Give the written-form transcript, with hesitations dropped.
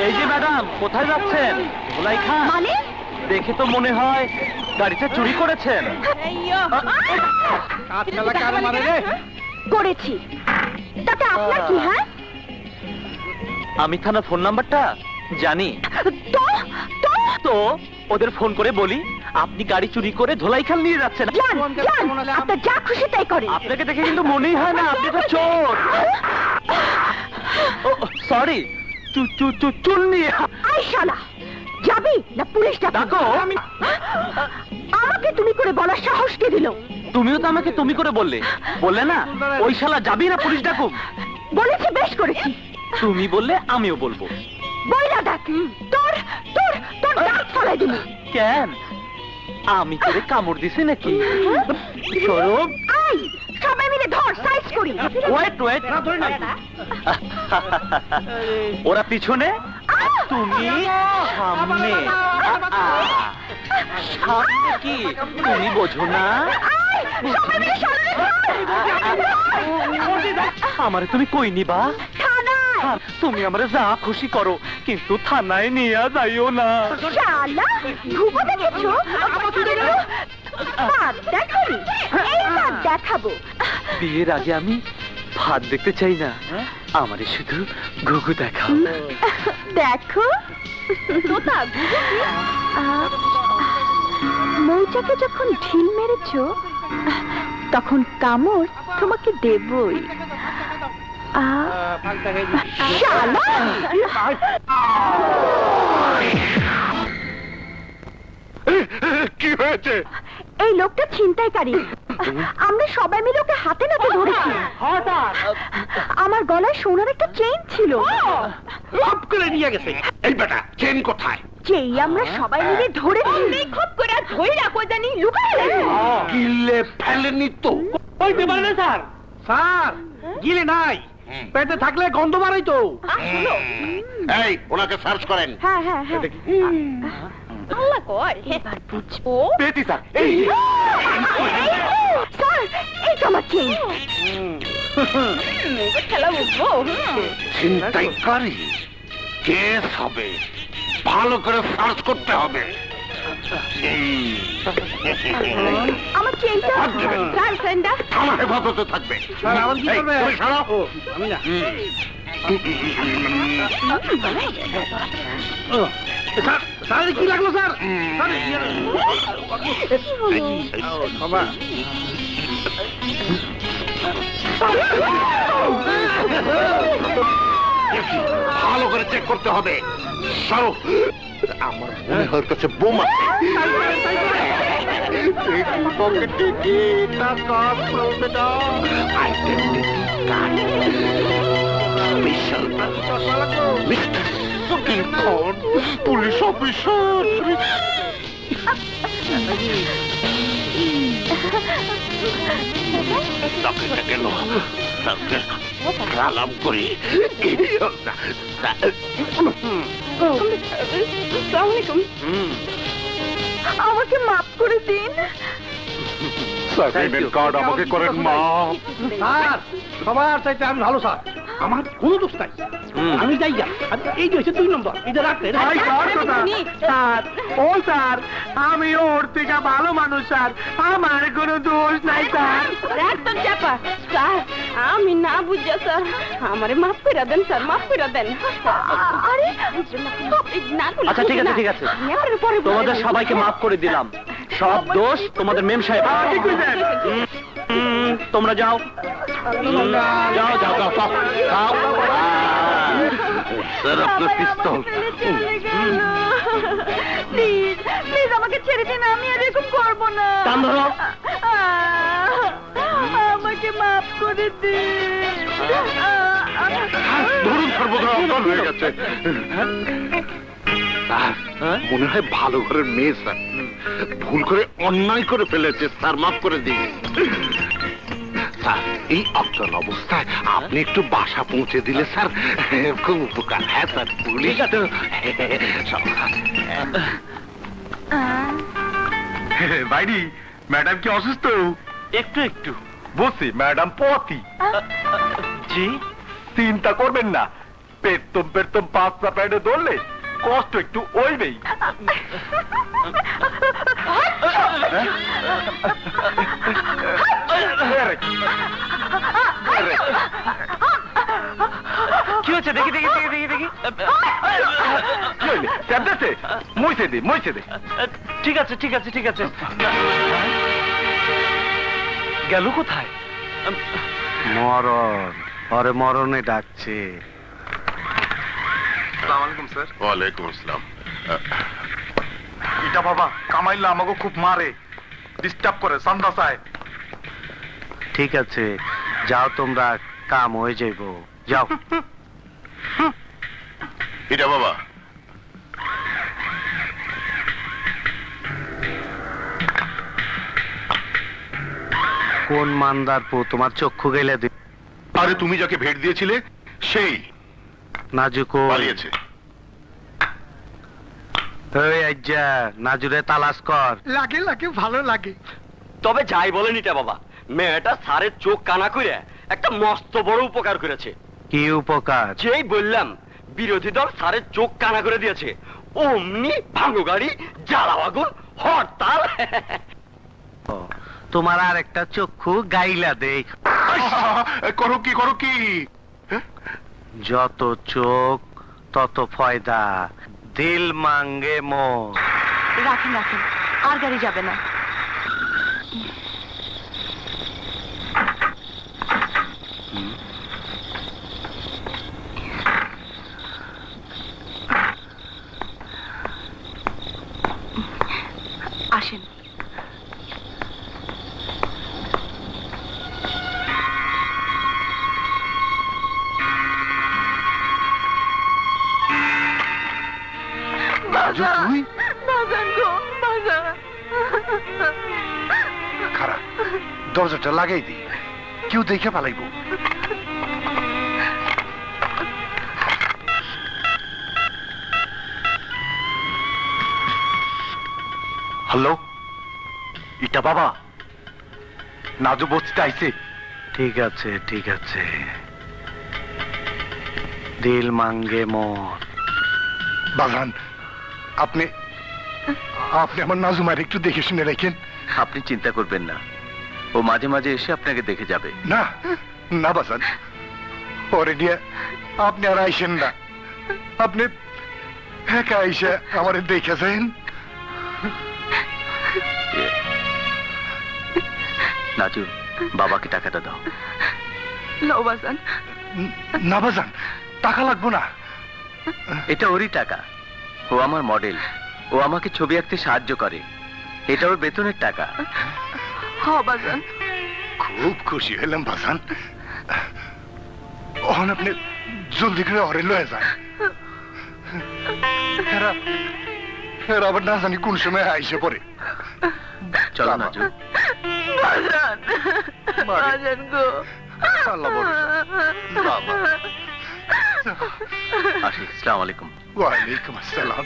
এই যে ম্যাডাম, কোথায় যাচ্ছেন? ভোলাই খান মানে দেখে তো মনে হয় গাড়িটা চুরি করেছেন। করেছি, তাতে আপনার কি? হ্যাঁ, আমি থানা ফোন নাম্বারটা জানি তো তো তো ওদের ফোন করে বলি আপনি গাড়ি চুরি করে ধোলাইখাল নিয়ে যাচ্ছেন। যান যান, আপনার যা খুশি তাই করেন। আপনাকে দেখে কিন্তু মনেই হয় না আপনি তো চোর। সরি, চুল নিয়ে। আই শালা, যাবি না পুলিশ ডাকো। আমাকে তুমি করে বলার সাহস কে দিল? তুমিও তো আমাকে তুমি করে বললে না ওই শালা যাবি না পুলিশ ডাকুম। বলেছি, বেশ করেছি। তুমি বললে আমিও বলবো। বইলা ডাক, তোর তোর তোর দাঁত ফলাই দিবি। কেন, আমি তোরে কামড় দিছি নাকি? সরব, আই সবাই মিলে ধর, সাইজ করি। ওয়েট ওরা পিছনে, তুমি সামনে। সামনে কি তুমি বোঝো না? আমারে তুমি কই নিবা? তুমি আমারে যা খুশি করো, কিন্তু থানায় নিয়ে যাইও না। শালা ঘুমো দেখেছো? ভাত দেখাবি? এই ভাত দেখাবো। বিয়ের আগে আমি ভাত দেখতে চাই না, আমারে শুধু ঘুঘু দেখাও। দেখো মৌচাকে যখন ঢিল মেরেছো তখন কামড় তোমাকে দেবই। কি হয়েছে? এই লোকটা ছিনতাইকারী। আমরা সবাই মিলে ওকে হাতে নাতে ধরেছি। আমার গলায় সোনার একটা চেইন ছিল, লাভ করে নিয়ে গেছে। এই বেটা চেন কোথায়? যেই আমরা সবাই মিলে ধরেছি খুব করে ধরে রাখো, জানি লুকায় গিলে ফেলেনি তো? হইতে পারে না স্যার। স্যার গিলে নাই, পেটে থাকলে গন্ধ বাড়াই তো। এই ওনাকে সার্চ করেন। হ্যাঁ হ্যাঁ হ্যাঁ, আল্লাহ কয় এবার বুঝবো। পেটি স্যার, এই স্যার এই তো আমার চেইন। খেলা বুঝবো। ছিনতাইকারী কেস হবে, ভালো করে সার্চ করতে হবে। আমার চেইনটা গার্লফ্রেন্ডটা আমার হেফাজতে থাকবে। স্যার আমার কি এই, করবে? তুমি সরো। আমি না। স্যার স্যার কি লাগলো স্যার? বাবা ভালো করে চেক করতে হবে। সরো, আমার মনে হয় কাছে বোম আছে। পুলিশ অফিসার গেল, সালাম করি। আমাকে মাফ করে দিন। কার্ড আমাকে করেন মা। স্যার সবার চাইতে আমি ভালো স্যার, আমার কোনো দোষ নাই। আমি যাই গা, এই যে হচ্ছে 2 নম্বর, এটা রাখতে ও স্যার, আমি ওর থেকে ভালো মানুষ স্যার, আমার কোনো দোষ নাই স্যার। একদম চাপা স্যার, আমি না বুঝা স্যার, আমারে মাফ করে দেন স্যার, মাফ করে দেন। আরে আচ্ছা ঠিক আছে ঠিক আছে, তোমাদের সবাইকে মাফ করে দিলাম। সব দোষ তোমাদের মেম সাহেব। তোমরা যাও যাও যাও যাও যাও। স্যার আপনার পিস্তল। প্লিজ প্লিজ আমাকে ছেড়ে দিন, আমি আর এরকম করবো না। কান ধরো। আমাকে মাফ করে দিন। ধরুন সর্বদা অজ্ঞান হয়ে গেছে। স্যার মনে হয় ভালো ঘরের মেয়ে স্যার, ভুল করে অন্যায় করে ফেলেছে স্যার, মাফ করে দিন। স্যার এই অজ্ঞান অবস্থায় আপনি একটু বাসা পৌঁছে দিলে স্যার খুব উপকার। হ্যাঁ স্যার, পুলিশ তো বাইরি ম্যাডাম কি অসুস্থ? একটু একটু। বলছি ম্যাডাম পথি। জি চিন্তা করবেন না, পেট্টম পেট্টম পাঁচটা প্যাডে ধরলে কষ্ট একটু ওইবেই। কি হচ্ছে দেখি দেখি দেখি দেখি দেখি কি হইলে? চাপতেছে? মুইছে দে, মুইছে দে। ঠিক আছে ঠিক আছে ঠিক আছে। গেল কোথায়? মরণ, আরে মরণে ডাকছে। আসসালামু আলাইকুম স্যার। ওয়ালাইকুম আসসালাম। ইটা বাবা কামাইলা আমাকে খুব মারে, ডিস্টার্ব করে, সান্দা চায়। ঠিক আছে, যাও তোমরা, কাম হয়ে যাইব, যাও। এটা বাবা কোন মান্দার পো তোমার চক্ষু গেলে দি? আরে তুমি যাকে ভেট দিয়েছিলে সেই নাজুকো পালিয়েছে। এই আজ্জা, নাজুরে তালাশ কর। লাগে লাগে, ভালো লাগে। তবে যাই বলেন এটা বাবা, মেয়েটা স্যারের চোখ কানা করে একটা মস্ত বড় উপকার করেছে। কি উপকার? যেই বললাম বিরোধী দল স্যারের চোখ কানা করে দিয়েছে, অমনি ভাঙো গাড়ি, জ্বালা আগুন, হরতাল। ও, তোমার আর একটা চক্ষু গাইলা দেখ। করো কি করো কি? যত চোখ তত ফয়দা, দিল মাঙ্গে মো। রাখেন রাখেন, আর গাড়ি যাবে না। আসেন। রাজু তুই? বাজান গো, বাজান। খারাপ, দরজাটা লাগাই দি, কেউ দেখে পালাইব। হ্যালো, ইটা বাবা, নাজু বসতে আইছে। ঠিক আছে ঠিক আছে, দিল মাঙ্গে মন। বাগান, আপনি আপনি আমার নাজুমার একটু দেখে শুনে রাখেন। আপনি চিন্তা করবেন না, ও মাঝে মাঝে এসে আপনাকে দেখে যাবে। না না বাজান, পরে দিয়ে আপনি আর আইসেন না, আপনি একা আইসে আমার দেখেছেন। নাজু, বাবাকে টাকাটা দাও। লো বাজান। না বাজান, টাকা লাগবো না। এটা ওরই টাকা, ও আমার মডেল, ও আমাকে ছবি আঁকতে সাহায্য করে, এটা ওর বেতনের টাকা। হ বাজান। খুব খুশি হলাম বাজান, ওখানে আপনি জলদি করে অরে লয়ে যান। এরা আবার না জানি কোন সময় আইসে পড়ে। চলো নাজু। বাজান, বাজান গো। আল্লাহ ভরসা। বাবা। আসি, আসসালামু আলাইকুম। ওয়ালাইকুম আসসালাম।